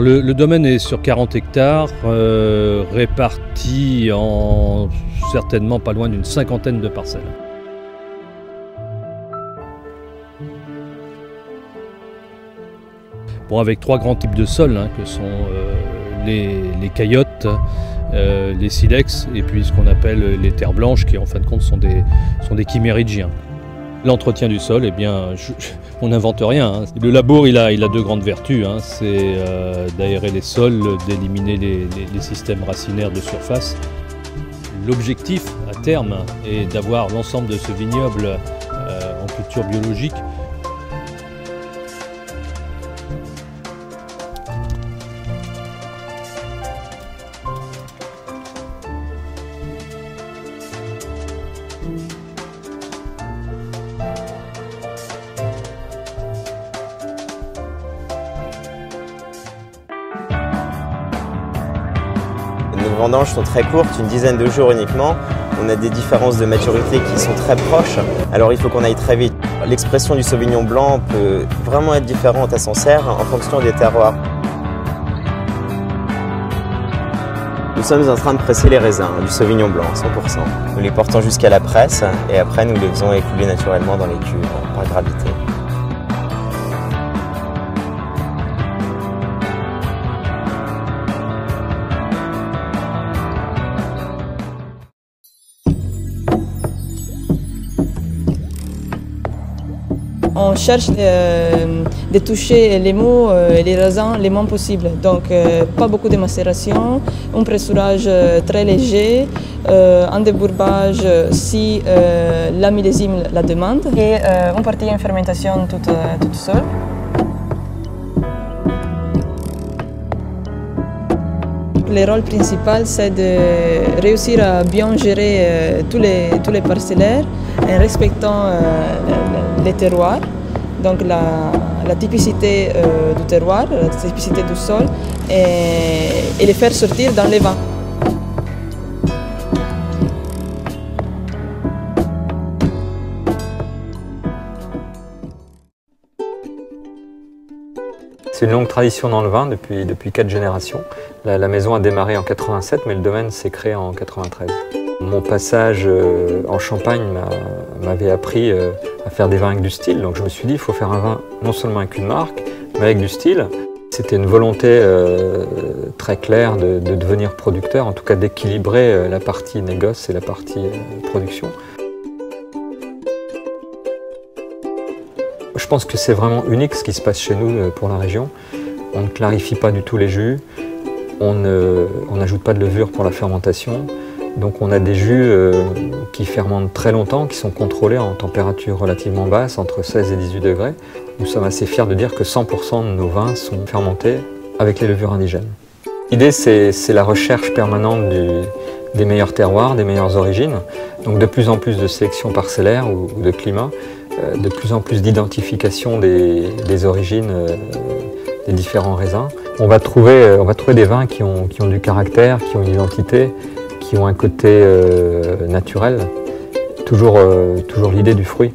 Le domaine est sur 40 hectares, répartis en certainement pas loin d'une cinquantaine de parcelles. Bon, avec trois grands types de sols, hein, que sont les caillottes, les silex et puis ce qu'on appelle les terres blanches qui en fin de compte sont des chimérigiens. L'entretien du sol, eh bien, on n'invente rien. Hein. Le labour, il a deux grandes vertus. Hein. C'est d'aérer les sols, d'éliminer les systèmes racinaires de surface. L'objectif à terme est d'avoir l'ensemble de ce vignoble en culture biologique. Nos vendanges sont très courtes, une dizaine de jours uniquement. On a des différences de maturité qui sont très proches, alors il faut qu'on aille très vite. L'expression du Sauvignon blanc peut vraiment être différente à Sancerre en fonction des terroirs. Nous sommes en train de presser les raisins du Sauvignon blanc, 100%. Nous les portons jusqu'à la presse et après nous les faisons écouler naturellement dans les cuves par gravité. On cherche de toucher les mots et les raisins le moins possible. Donc pas beaucoup de macération, un pressurage très léger, un débourbage si la millésime la demande et une partie en fermentation toute seule. Le rôle principal, c'est de réussir à bien gérer tous les parcellaires en respectant les terroirs, donc la typicité du terroir, la typicité du sol, et les faire sortir dans les vins. C'est une longue tradition dans le vin depuis 4 générations. La maison a démarré en 87, mais le domaine s'est créé en 93. Mon passage en Champagne m'avait appris à faire des vins avec du style, donc je me suis dit il faut faire un vin non seulement avec une marque, mais avec du style. C'était une volonté très claire de devenir producteur, en tout cas d'équilibrer la partie négoce et la partie production. Je pense que c'est vraiment unique ce qui se passe chez nous pour la région. On ne clarifie pas du tout les jus, on n'ajoute pas de levure pour la fermentation. Donc on a des jus qui fermentent très longtemps, qui sont contrôlés en température relativement basse, entre 16 et 18 degrés. Nous sommes assez fiers de dire que 100% de nos vins sont fermentés avec les levures indigènes. L'idée, c'est la recherche permanente des meilleurs terroirs, des meilleures origines. Donc de plus en plus de sélection parcellaire ou de climat, de plus en plus d'identification des origines des différents raisins. On va trouver des vins qui ont du caractère, qui ont une identité, qui ont un côté naturel, toujours l'idée du fruit.